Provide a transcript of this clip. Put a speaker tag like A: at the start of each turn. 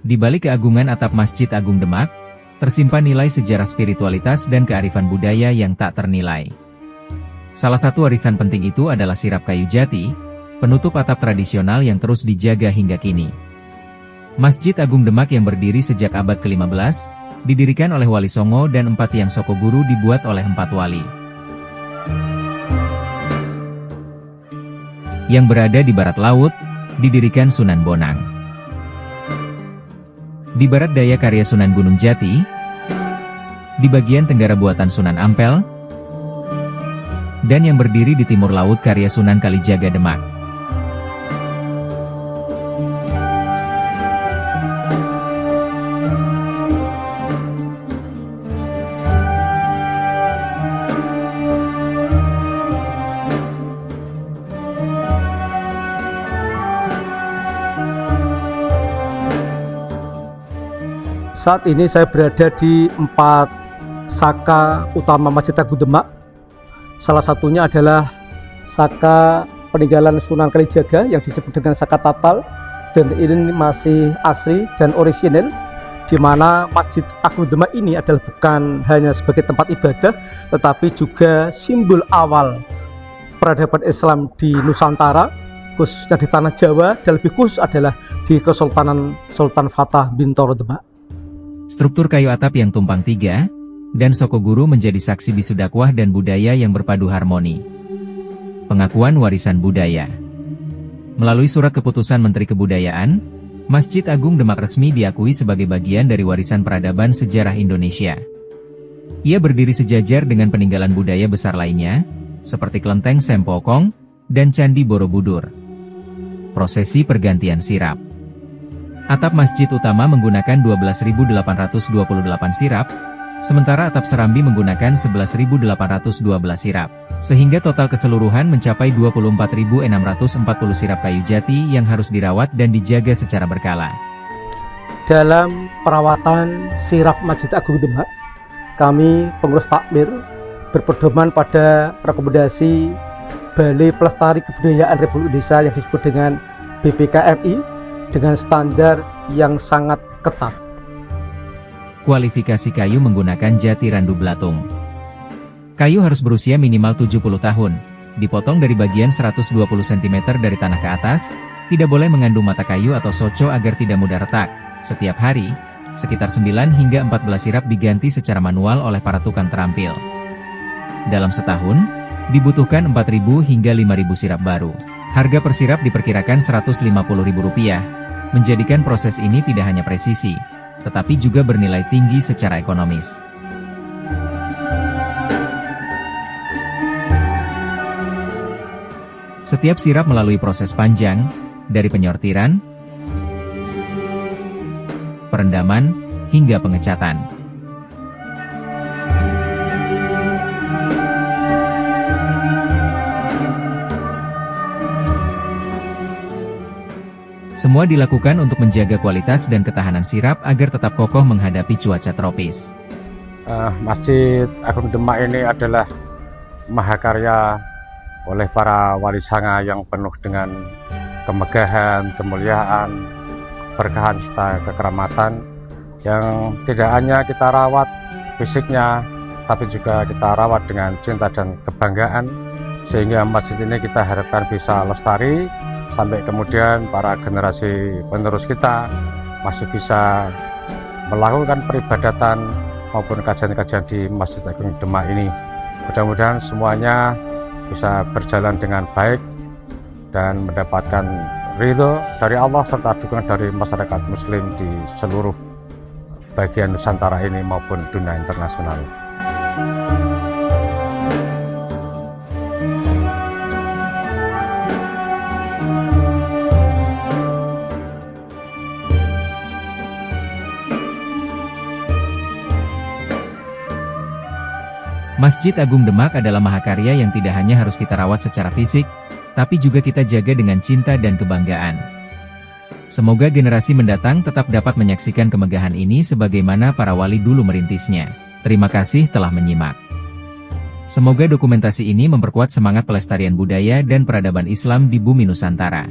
A: Di balik keagungan atap Masjid Agung Demak, tersimpan nilai sejarah spiritualitas dan kearifan budaya yang tak ternilai. Salah satu warisan penting itu adalah sirap kayu jati, penutup atap tradisional yang terus dijaga hingga kini. Masjid Agung Demak yang berdiri sejak abad ke-15, didirikan oleh Wali Songo dan 4 Tiang Soko Guru dibuat oleh 4 wali. Yang berada di barat laut, didirikan Sunan Bonang. Di barat daya karya Sunan Gunung Jati, di bagian tenggara buatan Sunan Ampel, dan yang berdiri di timur laut karya Sunan Kalijaga Demak.
B: Saat ini saya berada di 4 saka utama Masjid Agung Demak. Salah satunya adalah saka peninggalan Sunan Kalijaga yang disebut dengan saka Tapal, dan ini masih asli dan orisinil, di mana Masjid Agung Demak ini adalah bukan hanya sebagai tempat ibadah, tetapi juga simbol awal peradaban Islam di Nusantara, khususnya di tanah Jawa, dan lebih khusus adalah di Kesultanan Sultan Fatah Bintoro Demak.
A: Struktur kayu atap yang tumpang 3, dan Soko Guru menjadi saksi bisu dakwah dan budaya yang berpadu harmoni. Pengakuan warisan budaya. Melalui surat keputusan Menteri Kebudayaan, Masjid Agung Demak resmi diakui sebagai bagian dari warisan peradaban sejarah Indonesia. Ia berdiri sejajar dengan peninggalan budaya besar lainnya, seperti Kelenteng Sempokong, dan Candi Borobudur. Prosesi pergantian sirap. Atap masjid utama menggunakan 12.828 sirap, sementara atap serambi menggunakan 11.812 sirap, sehingga total keseluruhan mencapai 24.640 sirap kayu jati yang harus dirawat dan dijaga secara berkala.
B: Dalam perawatan sirap Masjid Agung Demak, kami pengurus takmir berpedoman pada rekomendasi Balai Pelestari Kebudayaan Republik Indonesia yang disebut dengan BPKRI, dengan standar yang sangat ketat.
A: Kualifikasi kayu menggunakan jati randu belatung. Kayu harus berusia minimal 70 tahun, dipotong dari bagian 120 cm dari tanah ke atas, tidak boleh mengandung mata kayu atau soco agar tidak mudah retak. Setiap hari, sekitar 9 hingga 14 sirap diganti secara manual oleh para tukang terampil. Dalam setahun, dibutuhkan 4.000 hingga 5.000 sirap baru. Harga per sirap diperkirakan Rp150.000, menjadikan proses ini tidak hanya presisi, tetapi juga bernilai tinggi secara ekonomis. Setiap sirap melalui proses panjang, dari penyortiran, perendaman, hingga pengecatan. Semua dilakukan untuk menjaga kualitas dan ketahanan sirap agar tetap kokoh menghadapi cuaca tropis.
C: Masjid Agung Demak ini adalah mahakarya oleh para wali sanga yang penuh dengan kemegahan, kemuliaan, keberkahan serta kekeramatan yang tidak hanya kita rawat fisiknya, tapi juga kita rawat dengan cinta dan kebanggaan, sehingga masjid ini kita harapkan bisa lestari sampai kemudian para generasi penerus kita masih bisa melakukan peribadatan maupun kajian-kajian di Masjid Agung Demak ini. Mudah-mudahan semuanya bisa berjalan dengan baik dan mendapatkan ridho dari Allah serta dukungan dari masyarakat muslim di seluruh bagian Nusantara ini maupun dunia internasional.
A: Masjid Agung Demak adalah mahakarya yang tidak hanya harus kita rawat secara fisik, tapi juga kita jaga dengan cinta dan kebanggaan. Semoga generasi mendatang tetap dapat menyaksikan kemegahan ini sebagaimana para wali dulu merintisnya. Terima kasih telah menyimak. Semoga dokumentasi ini memperkuat semangat pelestarian budaya dan peradaban Islam di bumi Nusantara.